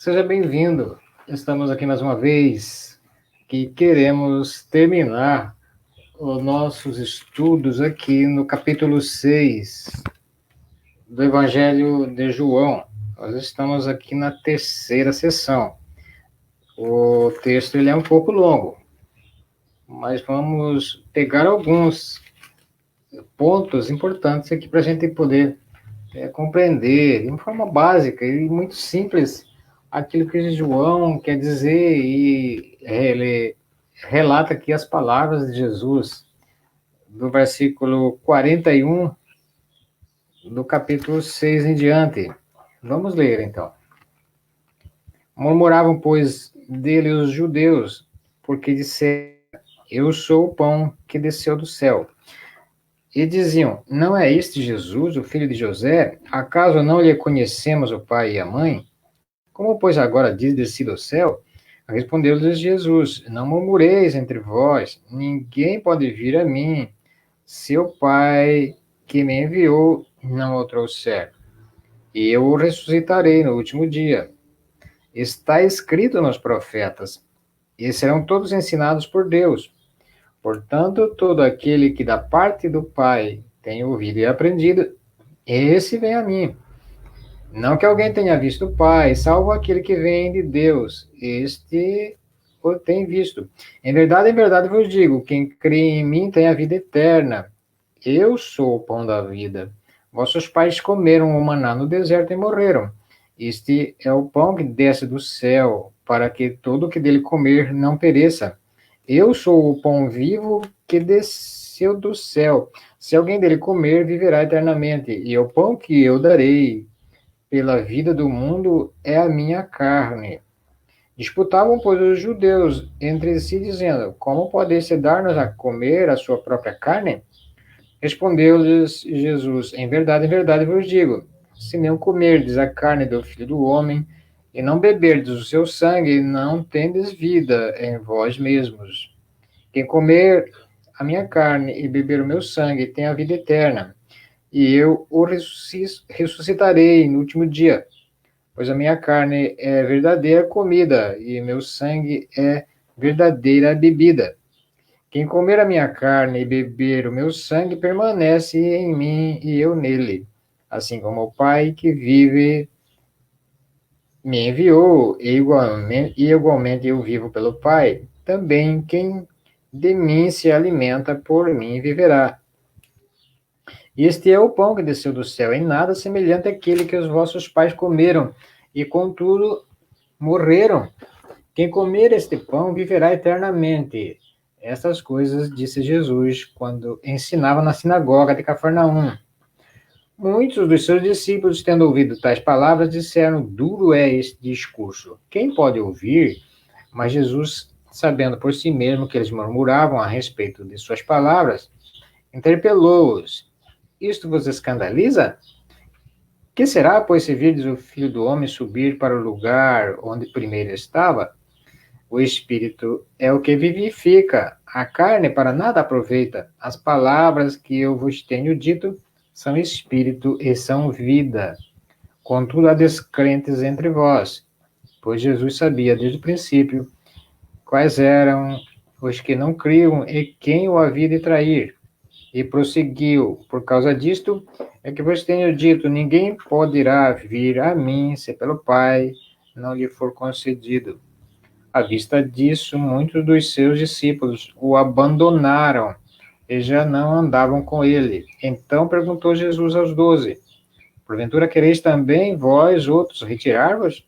Seja bem-vindo. Estamos aqui mais uma vez que queremos terminar os nossos estudos aqui no capítulo 6 do Evangelho de João. Nós estamos aqui na terceira sessão. O texto ele é um pouco longo, mas vamos pegar alguns pontos importantes aqui para a gente poder compreender de uma forma básica e muito simples aquilo que João quer dizer, e ele relata aqui as palavras de Jesus do versículo 41 do capítulo 6 em diante. Vamos ler então. Murmuravam, pois, dele os judeus, porque disseram: Eu sou o pão que desceu do céu. E diziam: Não é este Jesus, o filho de José? Acaso não lhe conhecemos o pai e a mãe? Como, pois, agora diz descido ao céu? Respondeu-lhes Jesus: Não murmureis entre vós, ninguém pode vir a mim, se o Pai que me enviou não o trouxer. E eu o ressuscitarei no último dia. Está escrito nos profetas, e serão todos ensinados por Deus. Portanto, todo aquele que da parte do Pai tem ouvido e aprendido, esse vem a mim. Não que alguém tenha visto o Pai, salvo aquele que vem de Deus. Este o tem visto. Em verdade vos digo: quem crê em mim tem a vida eterna. Eu sou o pão da vida. Vossos pais comeram o maná no deserto e morreram. Este é o pão que desce do céu, para que todo que dele comer não pereça. Eu sou o pão vivo que desceu do céu. Se alguém dele comer, viverá eternamente. E o pão que eu darei pela vida do mundo é a minha carne. Disputavam, pois, os judeus entre si, dizendo: Como pode-se dar-nos a comer a sua própria carne? Respondeu-lhes Jesus: em verdade vos digo: se não comerdes a carne do Filho do Homem e não beberdes o seu sangue, não tendes vida em vós mesmos. Quem comer a minha carne e beber o meu sangue tem a vida eterna, e eu o ressuscitarei no último dia. Pois a minha carne é verdadeira comida, e meu sangue é verdadeira bebida. Quem comer a minha carne e beber o meu sangue permanece em mim e eu nele. Assim como o Pai que vive me enviou, e igualmente eu vivo pelo Pai, também quem de mim se alimenta por mim viverá. Este é o pão que desceu do céu, em nada semelhante àquele que os vossos pais comeram, e contudo morreram. Quem comer este pão viverá eternamente. Essas coisas disse Jesus quando ensinava na sinagoga de Cafarnaum. Muitos dos seus discípulos, tendo ouvido tais palavras, disseram: Duro é este discurso. Quem pode ouvir? Mas Jesus, sabendo por si mesmo que eles murmuravam a respeito de suas palavras, interpelou-os: Isto vos escandaliza? Que será, pois, se virdes o Filho do Homem subir para o lugar onde primeiro estava? O Espírito é o que vivifica, a carne para nada aproveita. As palavras que eu vos tenho dito são Espírito e são vida. Contudo, há descrentes entre vós, pois Jesus sabia desde o princípio quais eram os que não criam e quem o havia de trair. E prosseguiu: Por causa disto é que vos tenho dito: ninguém poderá vir a mim se pelo Pai não lhe for concedido. À vista disso, muitos dos seus discípulos o abandonaram e já não andavam com ele. Então perguntou Jesus aos 12: Porventura quereis também vós outros retirar-vos?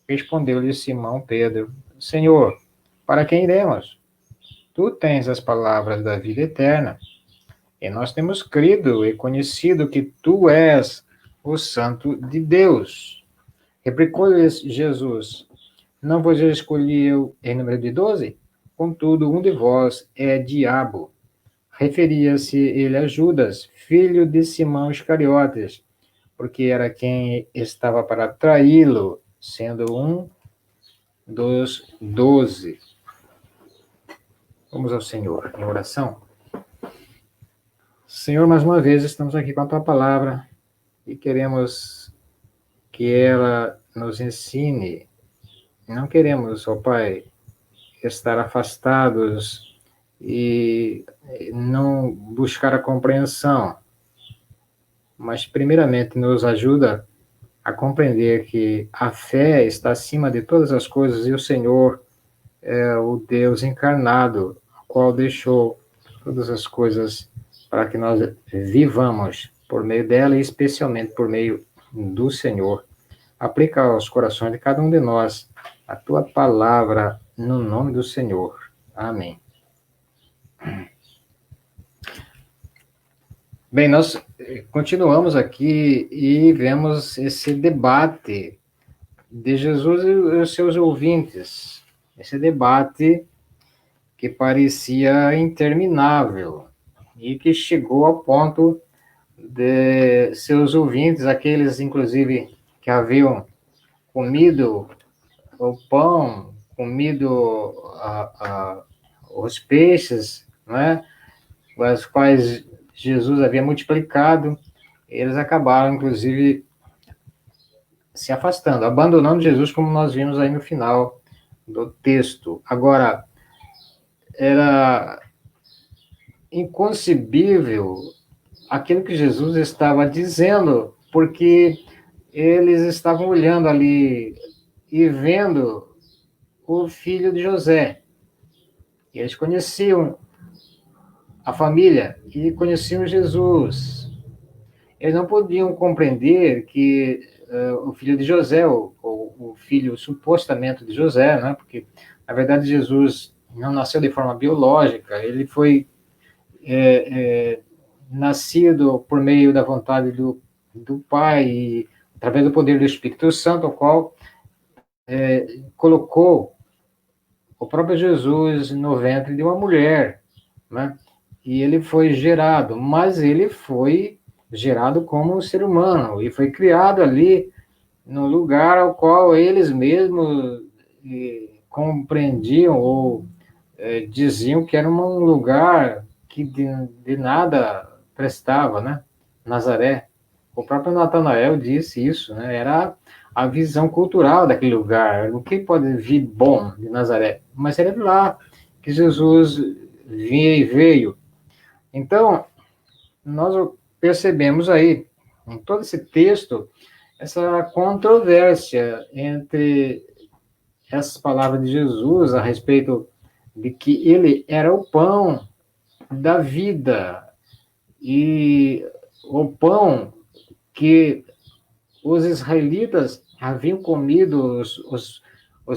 Respondeu-lhe Simão Pedro: Senhor, para quem iremos? Tu tens as palavras da vida eterna, e nós temos crido e conhecido que tu és o Santo de Deus. Replicou-lhes Jesus: Não vos escolhi eu em número de 12? Contudo, um de vós é diabo. Referia-se ele a Judas, filho de Simão Iscariotes, porque era quem estava para traí-lo, sendo um dos 12. Vamos ao Senhor em oração. Senhor, mais uma vez estamos aqui com a tua palavra e queremos que ela nos ensine não queremos, ó Pai, estar afastados e não buscar a compreensão, mas primeiramente nos ajuda a compreender que a fé está acima de todas as coisas e o Senhor é o Deus encarnado, o qual deixou todas as coisas para que nós vivamos por meio dela e especialmente por meio do Senhor. Aplica aos corações de cada um de nós a tua palavra no nome do Senhor. Amém. Bem, nós continuamos aqui e vemos esse debate de Jesus e os seus ouvintes. Esse debate que parecia interminável e que chegou ao ponto de seus ouvintes, aqueles inclusive que haviam comido o pão, comido os peixes, né, os quais Jesus havia multiplicado, eles acabaram inclusive se afastando, abandonando Jesus, como nós vimos aí no final do texto. Agora, era inconcebível aquilo que Jesus estava dizendo, porque eles estavam olhando ali e vendo o filho de José. Eles conheciam a família e conheciam Jesus. Eles não podiam compreender que o filho de José, o filho supostamente de José, né? Porque, na verdade, Jesus não nasceu de forma biológica, ele foi nascido por meio da vontade do Pai, e, através do poder do Espírito Santo, o qual colocou o próprio Jesus no ventre de uma mulher, né? E ele foi gerado, mas ele foi gerado como um ser humano e foi criado ali no lugar ao qual eles mesmos compreendiam ou diziam que era um lugar que de nada prestava, né? Nazaré. O próprio Natanael disse isso, né? Era a visão cultural daquele lugar. O que pode vir bom de Nazaré? Mas era de lá que Jesus veio. Então, nós percebemos aí, em todo esse texto, essa controvérsia entre essas palavras de Jesus a respeito de que ele era o pão da vida e o pão que os israelitas haviam comido, os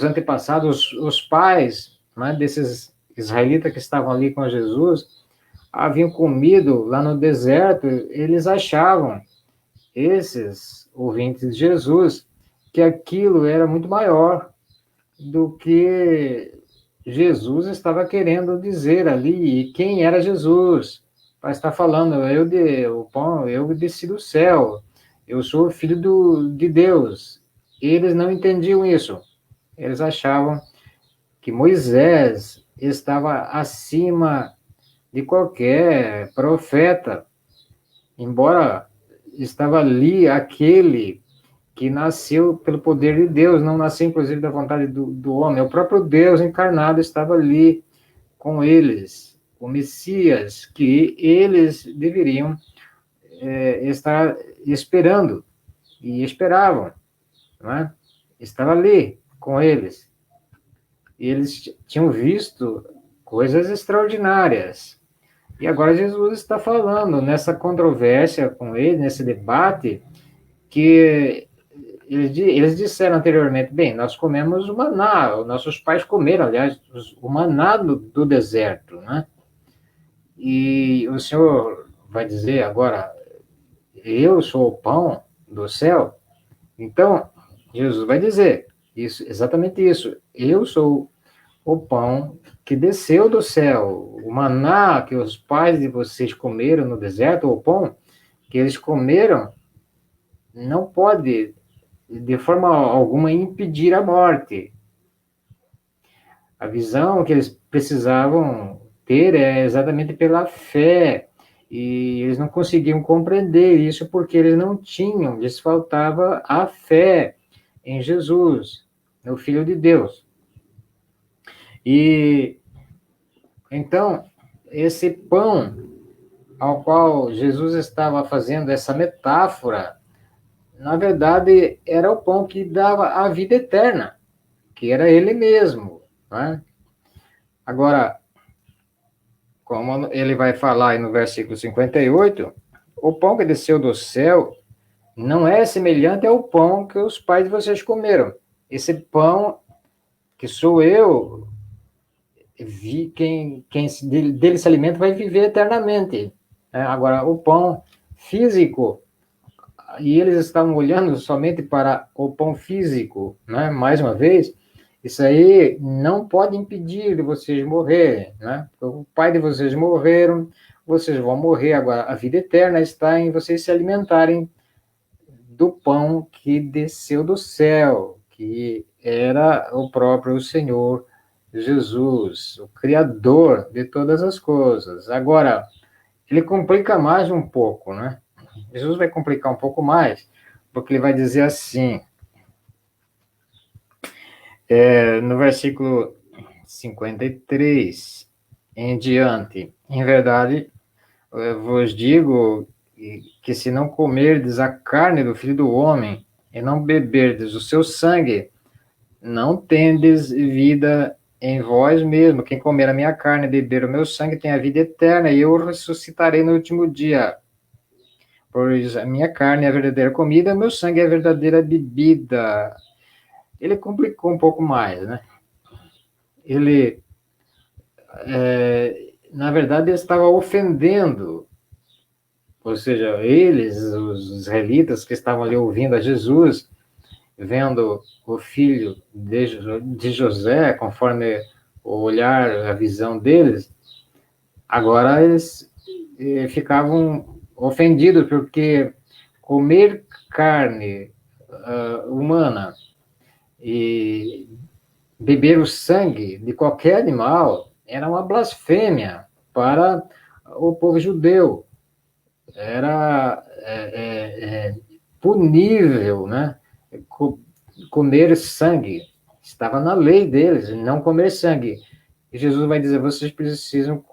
antepassados, os pais, né, desses israelitas que estavam ali com Jesus, haviam comido lá no deserto. Eles achavam, esses ouvintes de Jesus, que aquilo era muito maior do que Jesus estava querendo dizer ali, e quem era Jesus, para estar falando, o pão, eu desci do céu, eu sou o filho de Deus. Eles não entendiam isso. Eles achavam que Moisés estava acima de qualquer profeta, embora estava ali aquele que nasceu pelo poder de Deus, não nasceu inclusive da vontade do homem. O próprio Deus encarnado estava ali com eles, o Messias, que eles deveriam estar esperando, e esperavam, não é? Estava ali com eles. E eles tinham visto coisas extraordinárias. E agora Jesus está falando nessa controvérsia com ele, nesse debate, que eles disseram anteriormente, bem, nós comemos o maná, nossos pais comeram, aliás, o maná do deserto, né? E o Senhor vai dizer agora, eu sou o pão do céu. Então, Jesus vai dizer isso, exatamente isso. Eu sou o pão que desceu do céu. O maná que os pais de vocês comeram no deserto, o pão que eles comeram, não pode, de forma alguma, impedir a morte. A visão que eles precisavam ter é exatamente pela fé. E eles não conseguiam compreender isso porque eles não tinham, lhes faltava a fé em Jesus. o Filho de Deus. E então, esse pão ao qual Jesus estava fazendo essa metáfora, na verdade, era o pão que dava a vida eterna, que era ele mesmo, né? Agora, como ele vai falar aí no versículo 58, o pão que desceu do céu não é semelhante ao pão que os pais de vocês comeram. Esse pão que sou eu, quem dele se alimenta vai viver eternamente. Agora, o pão físico, e eles estavam olhando somente para o pão físico, né? Mais uma vez, isso aí não pode impedir de vocês morrerem, né? O pai de vocês morreram, vocês vão morrer. Agora, a vida eterna está em vocês se alimentarem do pão que desceu do céu, que era o próprio Senhor Jesus, o Criador de todas as coisas. Agora, ele complica mais um pouco, né? Jesus vai complicar um pouco mais, porque ele vai dizer assim, no versículo 53 em diante: em verdade, eu vos digo que se não comerdes a carne do Filho do Homem e não beberdes o seu sangue, não tendes vida em vós mesmo. Quem comer a minha carne e beber o meu sangue tem a vida eterna, e eu ressuscitarei no último dia. Pois a minha carne é a verdadeira comida, o meu sangue é a verdadeira bebida. Ele complicou um pouco mais, né? Ele, na verdade, ele estava ofendendo, ou seja, eles, os israelitas que estavam ali ouvindo a Jesus, vendo o filho de José, conforme o olhar, a visão deles, agora eles ficavam ofendidos, porque comer carne humana e beber o sangue de qualquer animal era uma blasfêmia para o povo judeu. Era punível, né? Comer sangue. Estava na lei deles, não comer sangue. E Jesus vai dizer: vocês precisam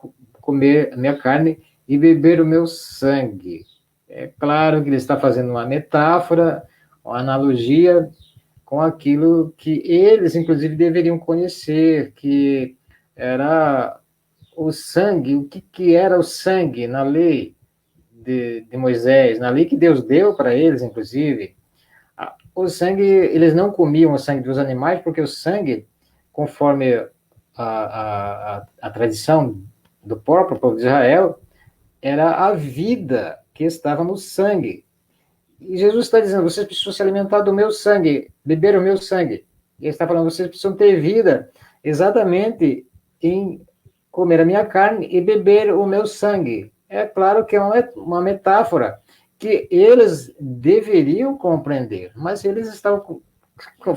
comer a minha carne e beber o meu sangue. É claro que ele está fazendo uma metáfora, uma analogia com aquilo que eles, inclusive, deveriam conhecer, que era o sangue. O que era o sangue na lei de Moisés, na lei que Deus deu para eles, inclusive? O sangue, eles não comiam o sangue dos animais, porque o sangue, conforme a tradição do próprio povo de Israel, era a vida que estava no sangue. E Jesus está dizendo: vocês precisam se alimentar do meu sangue, beber o meu sangue. E ele está falando: vocês precisam ter vida exatamente em comer a minha carne e beber o meu sangue. É claro que é uma metáfora que eles deveriam compreender, mas eles estavam com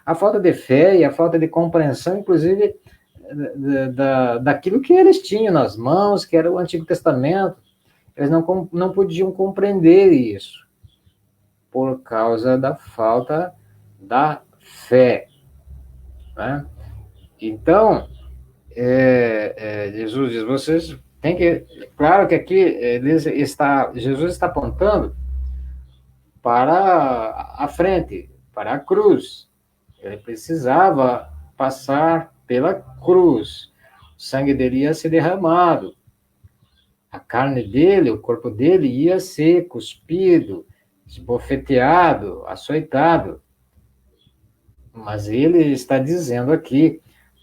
a falta de fé e a falta de compreensão, inclusive, daquilo que eles tinham nas mãos, que era o Antigo Testamento. Eles não podiam compreender isso, por causa da falta da fé, né? Então, Jesus diz: vocês têm que... Claro que aqui Jesus está apontando para a frente, para a cruz. Ele precisava passar pela cruz. O sangue dele ia ser derramado. A carne dele, o corpo dele ia ser cuspido, esbofeteado, açoitado. Mas ele está dizendo aqui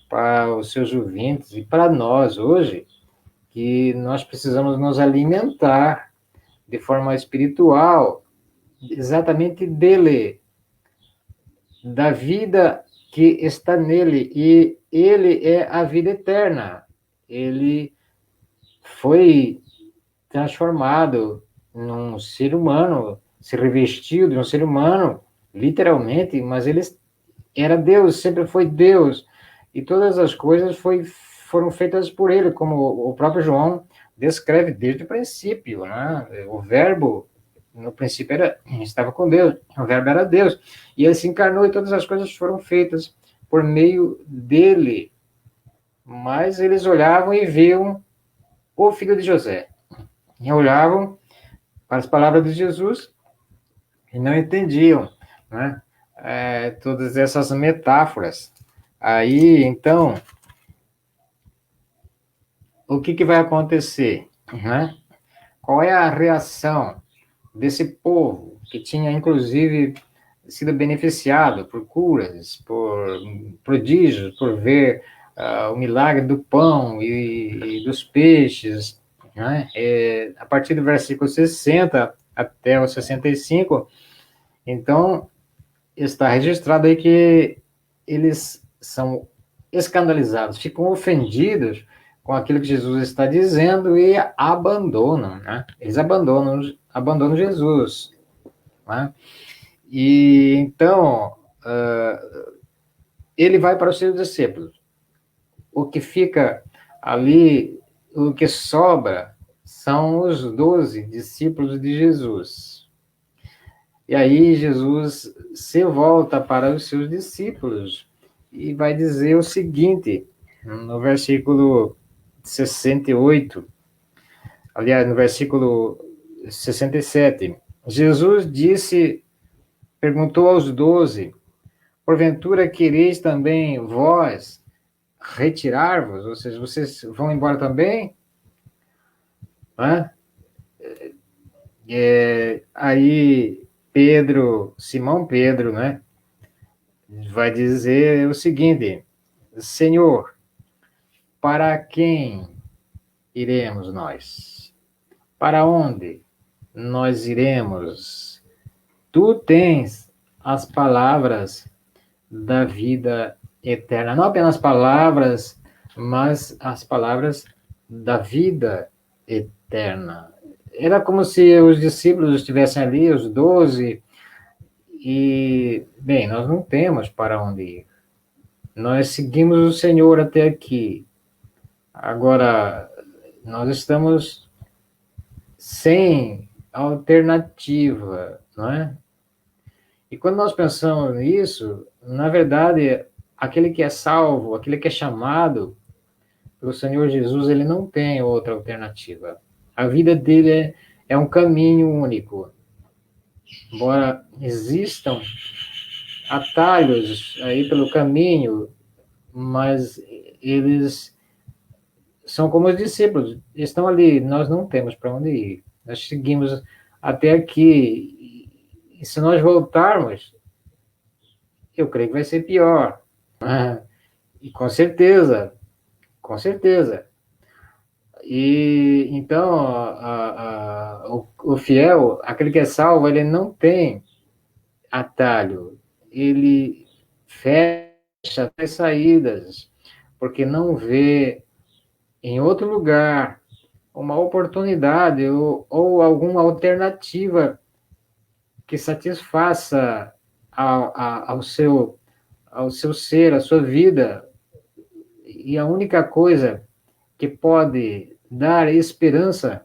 para os seus ouvintes e para nós hoje que nós precisamos nos alimentar de forma espiritual, exatamente dele, da vida que está nele, e ele é a vida eterna. Ele foi transformado num ser humano, se revestiu de um ser humano, literalmente, mas ele era Deus, sempre foi Deus, e todas as coisas foram feitas por ele, como o próprio João descreve desde o princípio, né? O verbo no princípio estava com Deus, o verbo era Deus, e ele se encarnou e todas as coisas foram feitas por meio dele. Mas eles olhavam e viam o filho de José. E olhavam para as palavras de Jesus e não entendiam, né? Todas essas metáforas. Aí, então, o que vai acontecer, né? Qual é a reação desse povo que tinha, inclusive, sido beneficiado por curas, por prodígios, por ver o milagre do pão e dos peixes, né? A partir do versículo 60 até o 65, então, está registrado aí que eles são escandalizados, ficam ofendidos com aquilo que Jesus está dizendo e abandonam, né? Eles abandonam Jesus, né? E então ele vai para os seus discípulos. O que fica ali, o que sobra, são os 12 discípulos de Jesus. E aí Jesus se volta para os seus discípulos e vai dizer o seguinte, no versículo 68, aliás, no versículo 67, Jesus perguntou aos 12, porventura quereis também vós retirar-vos? Ou seja, vocês vão embora também? Hã? Aí Simão Pedro, né, vai dizer o seguinte, Senhor, para quem iremos nós? Para onde nós iremos? Tu tens as palavras da vida eterna. Não apenas palavras, mas as palavras da vida eterna. Era como se os discípulos estivessem ali, os 12, e, bem, nós não temos para onde ir. Nós seguimos o Senhor até aqui. Agora, nós estamos sem alternativa, não é? E quando nós pensamos nisso, na verdade, aquele que é salvo, aquele que é chamado pelo Senhor Jesus, ele não tem outra alternativa. A vida dele é um caminho único. Embora existam atalhos aí pelo caminho, mas eles são como os discípulos, estão ali, nós não temos para onde ir. Nós seguimos até aqui, e se nós voltarmos, eu creio que vai ser pior. E com certeza, com certeza. E então, o fiel, aquele que é salvo, ele não tem atalho, ele fecha as saídas, porque não vê em outro lugar uma oportunidade ou alguma alternativa que satisfaça ao seu ser, à sua vida. E a única coisa que pode dar esperança,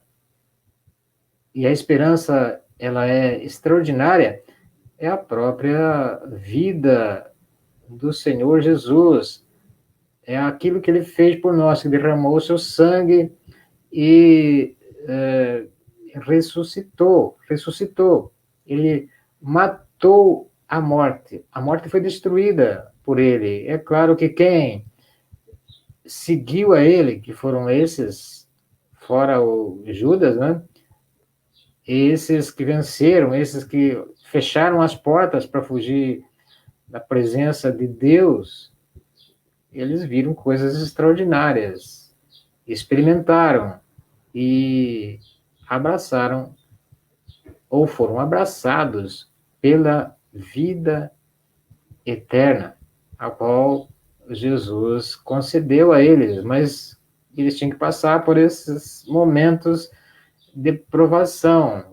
e a esperança ela é extraordinária, é a própria vida do Senhor Jesus. É aquilo que ele fez por nós, que derramou o seu sangue e ressuscitou. Ele matou a morte. A morte foi destruída por ele. É claro que quem seguiu a ele, que foram esses, fora o Judas, né? Esses que venceram, esses que fecharam as portas para fugir da presença de Deus, eles viram coisas extraordinárias, experimentaram e abraçaram ou foram abraçados pela vida eterna, a qual Jesus concedeu a eles, mas eles tinham que passar por esses momentos de provação.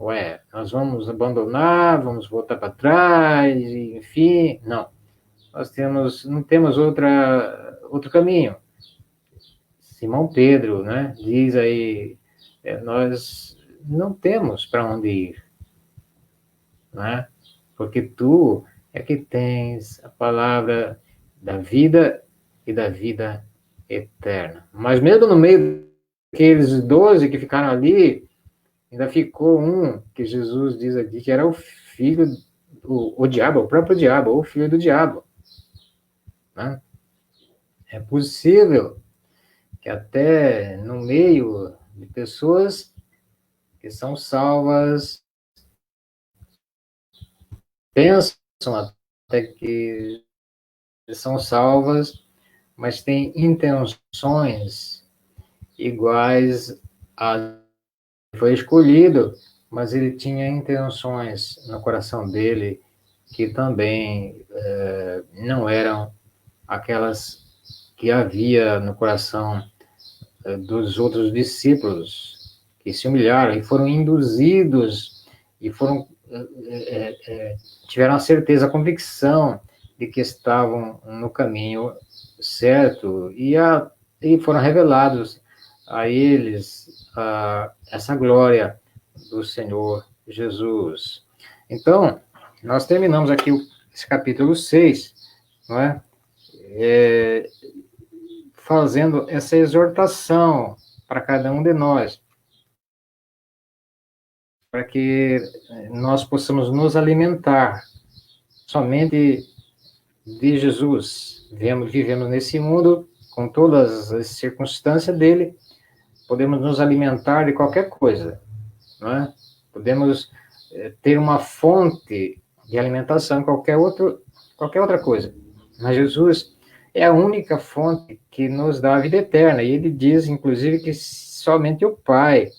Nós vamos abandonar, vamos voltar para trás, enfim, não. Não temos outro caminho. Simão Pedro, né, diz aí, nós não temos para onde ir. né? Porque tu é que tens a palavra da vida e da vida eterna. Mas mesmo no meio daqueles 12 que ficaram ali, ainda ficou um que Jesus diz aqui que era o filho, o diabo, o próprio diabo, ou o filho do diabo, né? É possível que até no meio de pessoas que são salvas, pensam até que são salvas, mas têm intenções iguais a foi escolhido, mas ele tinha intenções no coração dele que também não eram aquelas que havia no coração dos outros discípulos, que se humilharam e foram induzidos e foram tiveram a certeza, a convicção de que estavam no caminho certo e foram revelados a eles essa glória do Senhor Jesus. Então, nós terminamos aqui esse capítulo 6, não é? Fazendo essa exortação para cada um de nós, para que nós possamos nos alimentar somente de Jesus. Vivemos nesse mundo com todas as circunstâncias dele, podemos nos alimentar de qualquer coisa, não é? Podemos ter uma fonte de alimentação em qualquer outra coisa. Mas Jesus é a única fonte que nos dá a vida eterna. E ele diz, inclusive, que somente o Pai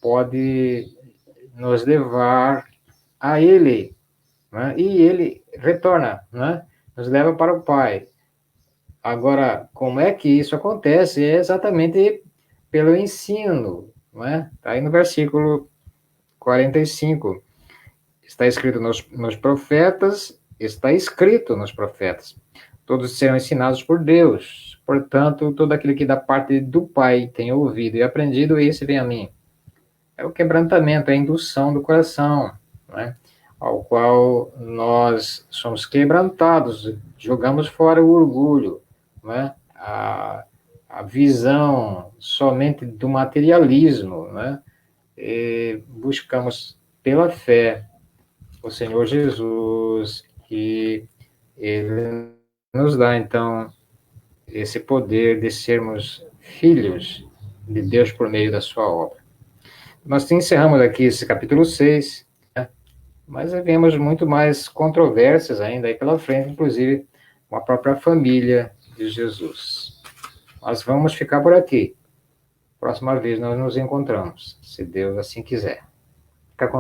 pode nos levar a Ele, né? E Ele retorna, né? Nos leva para o Pai. Agora, como é que isso acontece? É exatamente pelo ensino, né? Está aí no versículo 45. Está escrito nos profetas, está escrito nos profetas. Todos serão ensinados por Deus. Portanto, todo aquele que da parte do Pai tem ouvido e aprendido, esse vem a mim. É o quebrantamento, é a indução do coração, né? Ao qual nós somos quebrantados, jogamos fora o orgulho, né? A visão somente do materialismo, né? E buscamos pela fé o Senhor Jesus, que Ele nos dá, então, esse poder de sermos filhos de Deus por meio da sua obra. Nós encerramos aqui esse capítulo 6, né? Mas havemos muito mais controvérsias ainda aí pela frente, inclusive com a própria família de Jesus. Nós vamos ficar por aqui. Próxima vez nós nos encontramos, se Deus assim quiser. Fica com